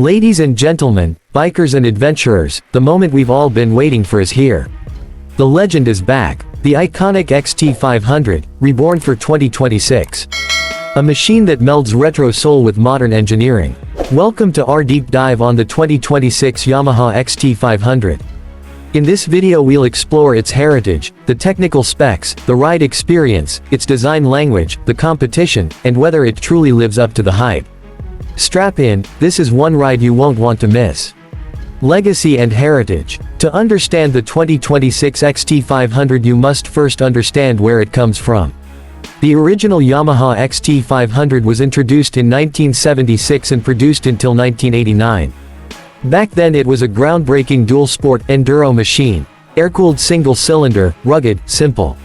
Ladies and gentlemen, bikers and adventurers, the moment we've all been waiting for is here. The legend is back, the iconic XT 500, reborn for 2026. A machine that melds retro soul with modern engineering. Welcome to our deep dive on the 2026 Yamaha XT 500. In this video we'll explore its heritage, the technical specs, the ride experience, its design language, the competition, and whether it truly lives up to the hype. Strap in, this is one ride you won't want to miss. Legacy and heritage. To understand the 2026 XT 500 you must first understand where it comes from. The original Yamaha XT 500 was introduced in 1976 and produced until 1989. Back then it was a groundbreaking dual-sport enduro machine, air-cooled single-cylinder, rugged, simple.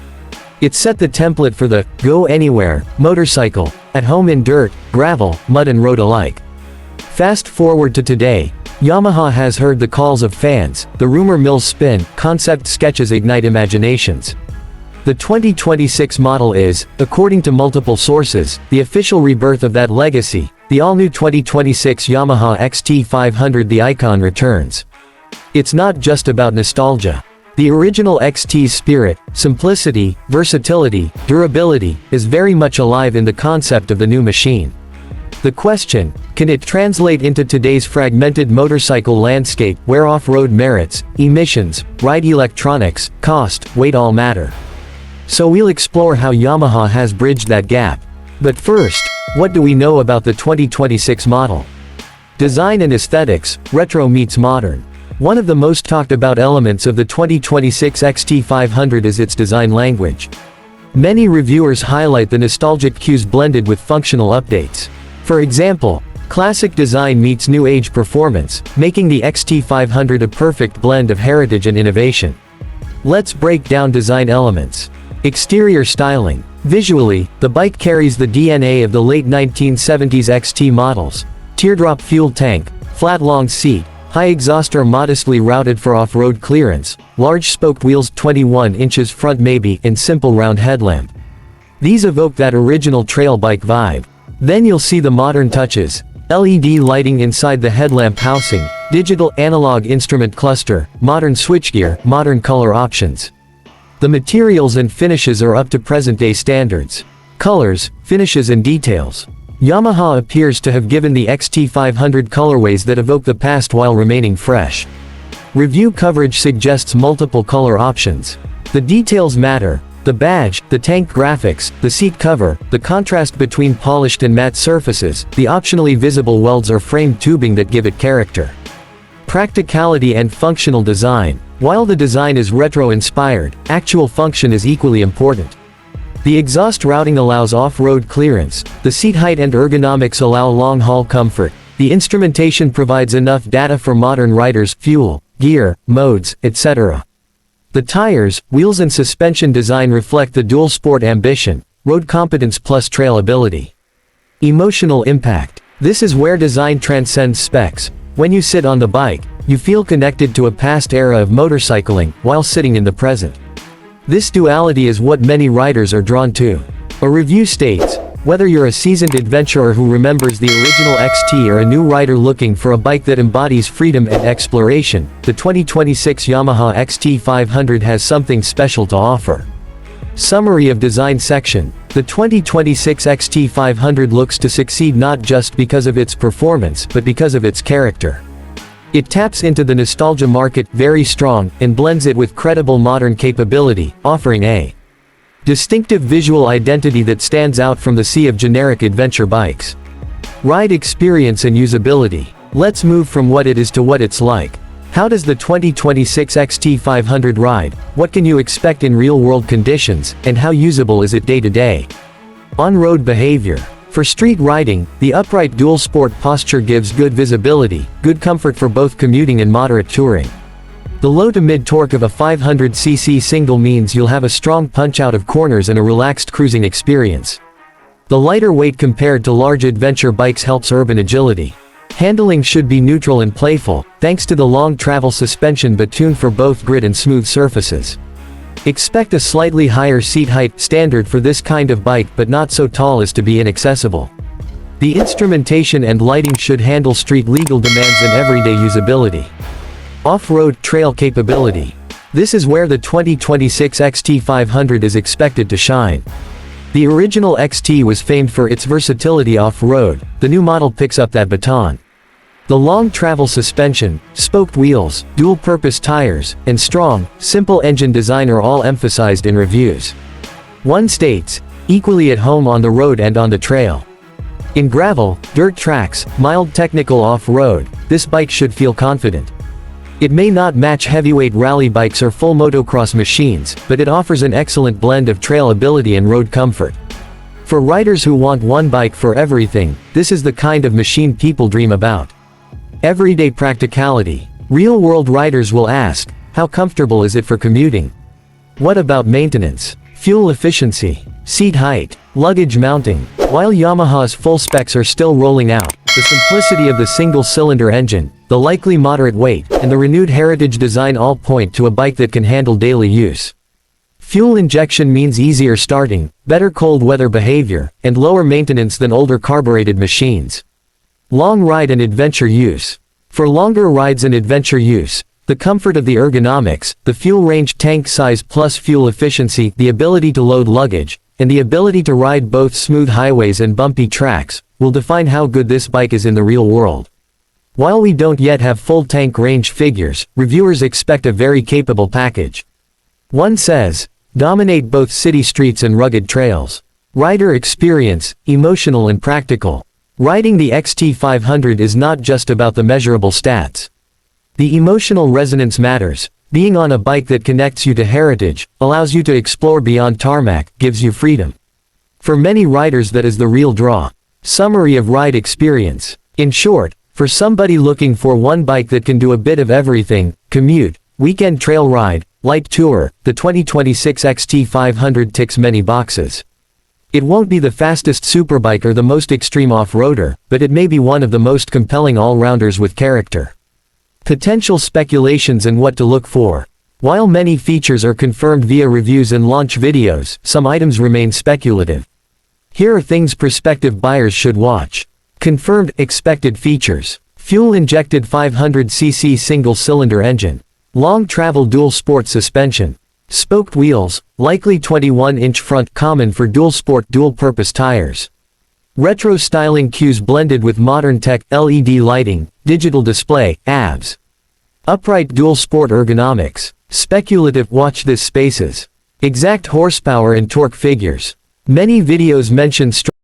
It set the template for the go anywhere motorcycle, at home in dirt, gravel, mud and road alike. Fast forward to today, Yamaha has heard the calls of fans, the rumor mills spin, concept sketches ignite imaginations. The 2026 model is, according to multiple sources, the official rebirth of that legacy. The all-new 2026 Yamaha XT 500, the icon returns. It's not just about nostalgia. The original XT's spirit, simplicity, versatility, durability, is very much alive in the concept of the new machine. The question, can it translate into today's fragmented motorcycle landscape where off-road merits, emissions, ride electronics, cost, weight all matter? So we'll explore how Yamaha has bridged that gap. But first, what do we know about the 2026 model? Design and aesthetics, retro meets modern. One of the most talked about elements of the 2026 XT 500 is its design language. Many reviewers highlight the nostalgic cues blended with functional updates. For example, classic design meets new age performance, making the XT 500 a perfect blend of heritage and innovation. Let's break down design elements. Exterior styling. Visually, the bike carries the DNA of the late 1970s XT models. Teardrop fuel tank, flat long seat, high exhauster modestly routed for off-road clearance, large spoked wheels 21 inches front maybe, and simple round headlamp. These evoke that original trail bike vibe. Then you'll see the modern touches. LED lighting inside the headlamp housing, digital analog instrument cluster, modern switchgear, modern color options. The materials and finishes are up to present-day standards. Colors, finishes and details. Yamaha appears to have given the XT 500 colorways that evoke the past while remaining fresh. Review coverage suggests multiple color options. The details matter. The badge, the tank graphics, the seat cover, the contrast between polished and matte surfaces, the optionally visible welds or frame tubing that give it character. Practicality and functional design. While the design is retro-inspired, actual function is equally important. The exhaust routing allows off-road clearance, the seat height and ergonomics allow long-haul comfort, the instrumentation provides enough data for modern riders, fuel, gear, modes, etc. The tires, wheels and suspension design reflect the dual-sport ambition, road competence plus trail ability. Emotional impact. This is where design transcends specs. When you sit on the bike, you feel connected to a past era of motorcycling, while sitting in the present. This duality is what many riders are drawn to. A review states, whether you're a seasoned adventurer who remembers the original XT or a new rider looking for a bike that embodies freedom and exploration, the 2026 Yamaha XT 500 has something special to offer. Summary of design section. The 2026 XT 500 looks to succeed not just because of its performance but because of its character. It taps into the nostalgia market very strong and blends it with credible modern capability, offering a distinctive visual identity that stands out from the sea of generic adventure bikes. Ride experience and usability. Let's move from what it is to what it's like. How does the 2026 XT 500 ride? What can you expect in real-world conditions, and how usable is it day-to-day? On-road behavior. For street riding, the upright dual-sport posture gives good visibility, good comfort for both commuting and moderate touring. The low to mid torque of a 500cc single means you'll have a strong punch out of corners and a relaxed cruising experience. The lighter weight compared to large adventure bikes helps urban agility. Handling should be neutral and playful, thanks to the long travel suspension but tuned for both grit and smooth surfaces. Expect a slightly higher seat height, standard for this kind of bike but not so tall as to be inaccessible. The instrumentation and lighting should handle street legal demands and everyday usability. Off-road trail capability. This is where the 2026 XT500 is expected to shine. The original XT was famed for its versatility off-road. The new model picks up that baton. The long travel suspension, spoked wheels, dual-purpose tires, and strong, simple engine design are all emphasized in reviews. One states, equally at home on the road and on the trail. In gravel, dirt tracks, mild technical off-road, this bike should feel confident. It may not match heavyweight rally bikes or full motocross machines, but it offers an excellent blend of trail ability and road comfort. For riders who want one bike for everything, this is the kind of machine people dream about. Everyday practicality. Real-world riders will ask, how comfortable is it for commuting? What about maintenance? Fuel efficiency? Seat height? Luggage mounting? While Yamaha's full specs are still rolling out, the simplicity of the single-cylinder engine, the likely moderate weight, and the renewed heritage design all point to a bike that can handle daily use. Fuel injection means easier starting, better cold weather behavior, and lower maintenance than older carbureted machines. Long ride and adventure use. For longer rides and adventure use, the comfort of the ergonomics, the fuel range tank size plus fuel efficiency, the ability to load luggage, and the ability to ride both smooth highways and bumpy tracks, will define how good this bike is in the real world. While we don't yet have full tank range figures, reviewers expect a very capable package. One says, dominate both city streets and rugged trails. Rider experience, emotional and practical. Riding the XT500 is not just about the measurable stats. The emotional resonance matters. Being on a bike that connects you to heritage, allows you to explore beyond tarmac, gives you freedom. For many riders that is the real draw. Summary of ride experience. In short, for somebody looking for one bike that can do a bit of everything, commute, weekend trail ride, light tour, the 2026 XT500 ticks many boxes. It won't be the fastest superbike or the most extreme off-roader, but it may be one of the most compelling all-rounders with character. Potential speculations and what to look for. While many features are confirmed via reviews and launch videos, some items remain speculative. Here are things prospective buyers should watch. Confirmed, expected features. Fuel-injected 500cc single-cylinder engine. Long travel dual-sport suspension. Spoked wheels, likely 21-inch front, common for dual-sport dual-purpose tires. Retro styling cues blended with modern tech, LED lighting, digital display, ABS. Upright dual-sport ergonomics. Speculative, watch this spaces. Exact horsepower and torque figures. Many videos mention